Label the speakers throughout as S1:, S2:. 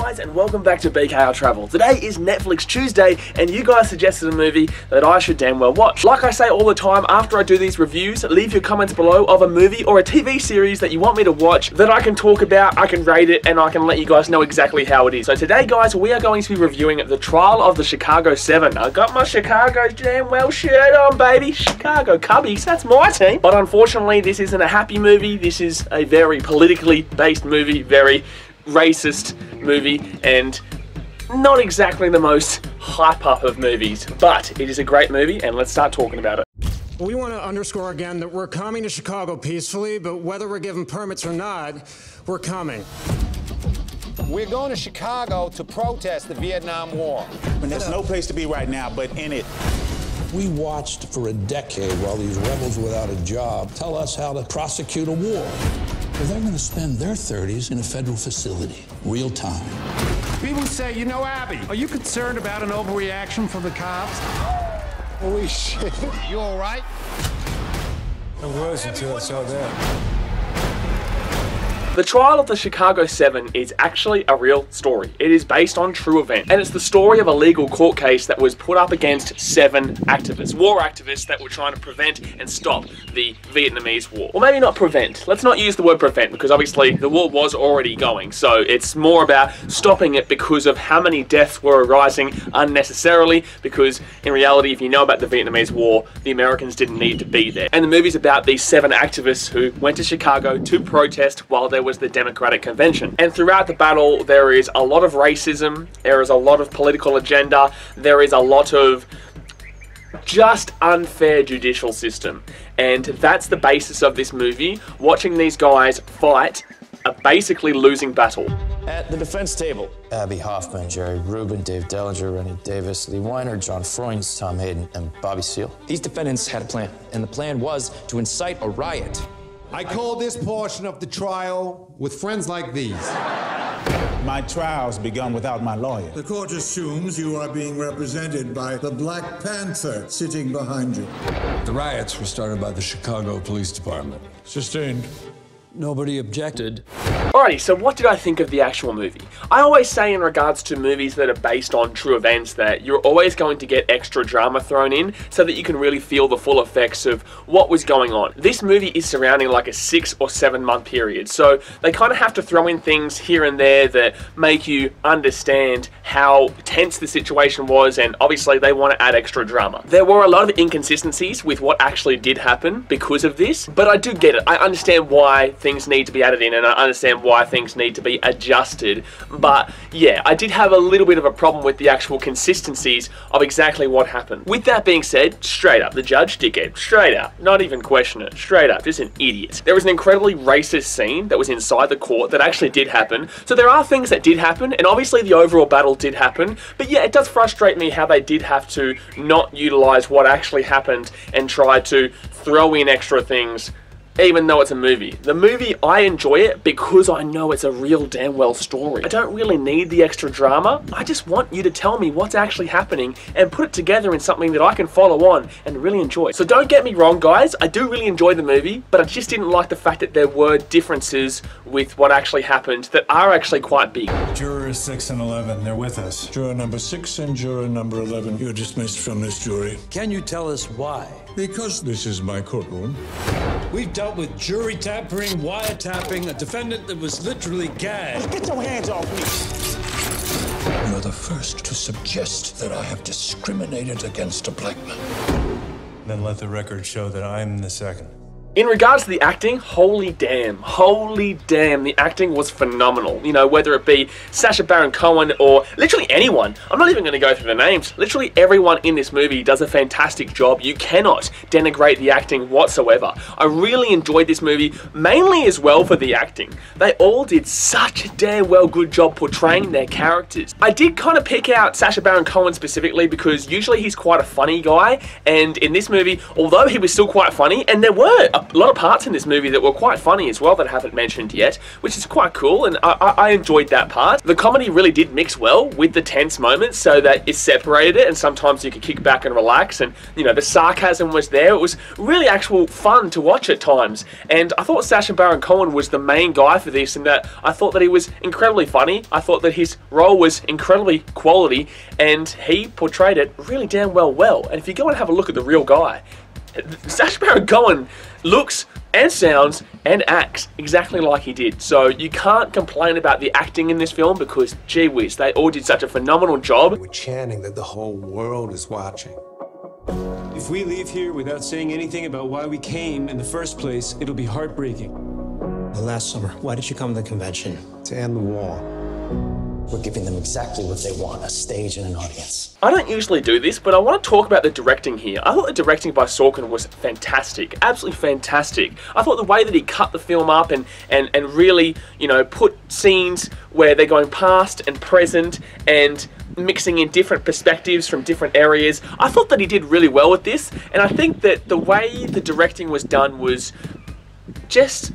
S1: guys, and welcome back to BKR Travel. Today is Netflix Tuesday, and you guys suggested a movie that I should damn well watch. Like I say all the time after I do these reviews, leave your comments below of a movie or a TV series that you want me to watch that I can talk about, I can rate it, and I can let you guys know exactly how it is. So today, guys, we are going to be reviewing The Trial of the Chicago 7. I got my Chicago damn well shirt on, baby. Chicago Cubbies, that's my team. But unfortunately, this isn't a happy movie. This is a very politically based movie, very racist movie, and not exactly the most hype up of movies, but it is a great movie, and let's start talking about it.
S2: We want to underscore again that we're coming to Chicago peacefully, but whether we're given permits or not, we're coming.
S3: We're going to Chicago to protest the Vietnam War.
S4: And there's no place to be right now but in it.
S5: We watched for a decade while these rebels without a job tell us how to prosecute a war. Well, they're going to spend their 30s in a federal facility, real time.
S6: People say, you know, Abby, are you concerned about an overreaction from the cops?
S3: Holy shit. You all right?
S6: I was until I saw that.
S1: The Trial of the Chicago 7 is actually a real story. It is based on true events, and it's the story of a legal court case that was put up against 7 activists, war activists that were trying to prevent and stop the Vietnamese War. Or maybe not prevent. Let's not use the word prevent, because obviously the war was already going, so it's more about stopping it because of how many deaths were arising unnecessarily, because in reality, if you know about the Vietnamese War, the Americans didn't need to be there. And the movie's about these 7 activists who went to Chicago to protest while there was the Democratic Convention. And throughout the battle, there is a lot of racism, there is a lot of political agenda, there is a lot of just unfair judicial system. And that's the basis of this movie, watching these guys fight a basically losing battle.
S7: At the defense table, Abby Hoffman, Jerry Rubin, Dave Dellinger, Rennie Davis, Lee Weiner, John Freund, Tom Hayden, and Bobby Seale.
S8: These defendants had a plan, and the plan was to incite a riot.
S6: I call this portion of the trial with friends like these.
S4: My trial's begun without my lawyer.
S9: The court assumes you are being represented by the Black Panther sitting behind you.
S10: The riots were started by the Chicago Police Department.
S9: Sustained.
S10: Nobody objected.
S1: Alrighty, so what did I think of the actual movie? I always say in regards to movies that are based on true events that you're always going to get extra drama thrown in so that you can really feel the full effects of what was going on. This movie is surrounding like a 6 or 7 month period, so they kind of have to throw in things here and there that make you understand how tense the situation was, and obviously they want to add extra drama. There were a lot of inconsistencies with what actually did happen because of this, but I do get it. I understand why things need to be added in, and I understand why things need to be adjusted, but yeah, I did have a little bit of a problem with the actual consistencies of exactly what happened. With that being said, straight up, the judge, dickhead, straight up, not even question it, straight up, just an idiot. There was an incredibly racist scene that was inside the court that actually did happen, so there are things that did happen, and obviously the overall battle did happen, but yeah, it does frustrate me how they did have to not utilize what actually happened and try to throw in extra things even though it's a movie. The movie, I enjoy it because I know it's a real damn well story. I don't really need the extra drama. I just want you to tell me what's actually happening and put it together in something that I can follow on and really enjoy. So don't get me wrong, guys, I do really enjoy the movie, but I just didn't like the fact that there were differences with what actually happened that are actually quite big.
S9: Jurors 6 and 11, they're with us. Juror number 6 and juror number 11, you're dismissed from this jury.
S10: Can you tell us why?
S9: Because this is my courtroom.
S10: We've dealt with jury tampering, wiretapping, a defendant that was literally gagged.
S4: Get your hands off me!
S5: You're the first to suggest that I have discriminated against a black man.
S6: Then let the record show that I'm the second.
S1: In regards to the acting, holy damn, the acting was phenomenal. You know, whether it be Sacha Baron Cohen or literally anyone. I'm not even going to go through the names. Literally everyone in this movie does a fantastic job. You cannot denigrate the acting whatsoever. I really enjoyed this movie, mainly as well for the acting. They all did such a damn well good job portraying their characters. I did kind of pick out Sacha Baron Cohen specifically because usually he's quite a funny guy, and in this movie, although he was still quite funny, and there were a a lot of parts in this movie that were quite funny as well that I haven't mentioned yet, which is quite cool, and I enjoyed that part. The comedy really did mix well with the tense moments so that it separated it, and sometimes you could kick back and relax, and you know, the sarcasm was there. It was really actual fun to watch at times, and I thought Sacha Baron Cohen was the main guy for this, and that I thought that he was incredibly funny. I thought that his role was incredibly quality, and he portrayed it really damn well. And if you go and have a look at the real guy, Sacha Baron Cohen looks and sounds and acts exactly like he did. So you can't complain about the acting in this film because, gee whiz, they all did such a phenomenal job.
S11: We're chanting that the whole world is watching.
S10: If we leave here without saying anything about why we came in the first place, it'll be heartbreaking.
S2: Last summer, why did you come to the convention?
S11: To end the war.
S8: We're giving them exactly what they want, a stage and an audience.
S1: I don't usually do this, but I want to talk about the directing here. I thought the directing by Sorkin was fantastic, absolutely fantastic. I thought the way that he cut the film up and really, you know, put scenes where they're going past and present and mixing in different perspectives from different areas. I thought that he did really well with this, and I think that the way the directing was done was just...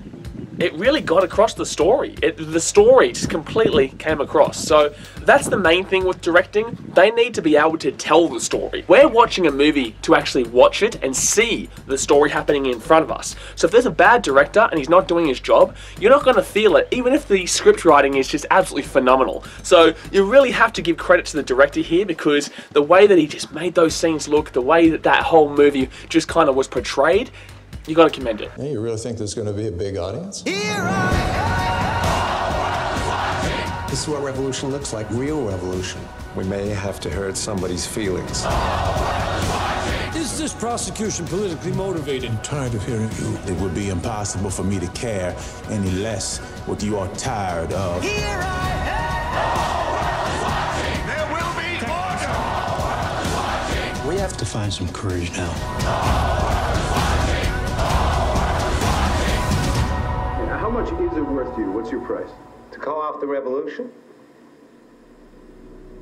S1: it really got across the story. The story just completely came across. So that's the main thing with directing. They need to be able to tell the story. We're watching a movie to actually watch it and see the story happening in front of us. So if there's a bad director and he's not doing his job, you're not going to feel it, even if the script writing is just absolutely phenomenal. So you really have to give credit to the director here, because the way that he just made those scenes look, the way that that whole movie just kind of was portrayed, you got to commend it.
S5: Hey, you really think there's going to be a big audience?
S11: This is what revolution looks like, real revolution. We may have to hurt somebody's feelings.
S10: Is this prosecution politically motivated?
S4: I'm tired of hearing you. It would be impossible for me to care any less what you are tired of.
S6: There will be order!
S2: We have to find some courage now.
S12: How much is it worth to you? What's your price?
S11: To call off the revolution?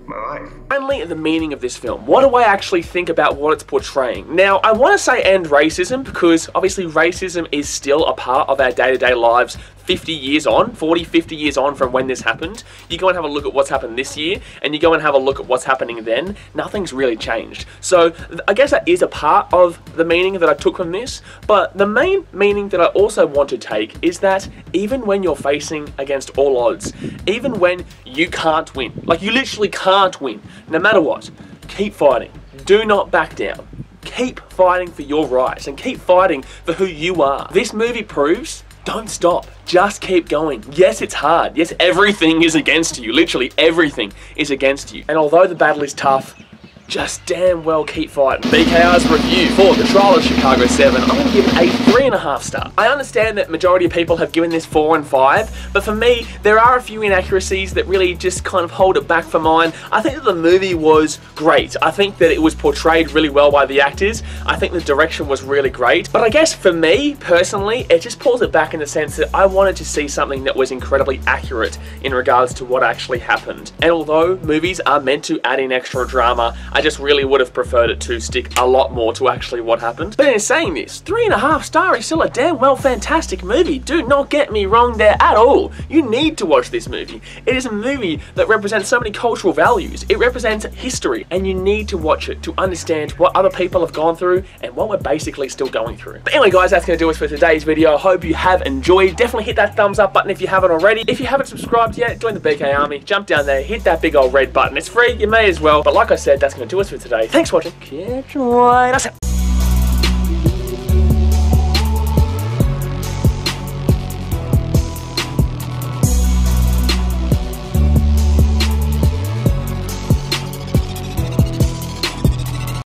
S12: My life.
S1: Finally, the meaning of this film. What do I actually think about what it's portraying? Now, I want to say end racism, because obviously racism is still a part of our day-to-day lives 50 years on, 40, 50 years on from when this happened. You go and have a look at what's happened this year, and you go and have a look at what's happening then, nothing's really changed. So I guess that is a part of the meaning that I took from this, but the main meaning that I also want to take is that even when you're facing against all odds, even when you can't win, like you literally can't win, no matter what, keep fighting. Do not back down. Keep fighting for your rights and keep fighting for who you are. This movie proves, don't stop. Just keep going. Yes, it's hard. Yes, everything is against you. Literally everything is against you. And although the battle is tough, just damn well keep fighting. BKR's review for The Trial of Chicago 7, I'm going to give it a 3.5 star. I understand that majority of people have given this 4 and 5, but for me, there are a few inaccuracies that really just kind of hold it back for mine. I think that the movie was great. I think that it was portrayed really well by the actors. I think the direction was really great. But I guess for me, personally, it just pulls it back in the sense that I wanted to see something that was incredibly accurate in regards to what actually happened. And although movies are meant to add in extra drama, I just really would have preferred it to stick a lot more to actually what happened. But in saying this, 3.5 stars is still a damn well fantastic movie. Do not get me wrong there at all. You need to watch this movie. It is a movie that represents so many cultural values. It represents history, and you need to watch it to understand what other people have gone through and what we're basically still going through. But anyway guys, that's going to do it for today's video. I hope you have enjoyed. Definitely hit that thumbs up button if you haven't already. If you haven't subscribed yet, join the BK Army. Jump down there, hit that big old red button. It's free, you may as well. But like I said, that's going to do us for today. Thanks for watching. Catch you later.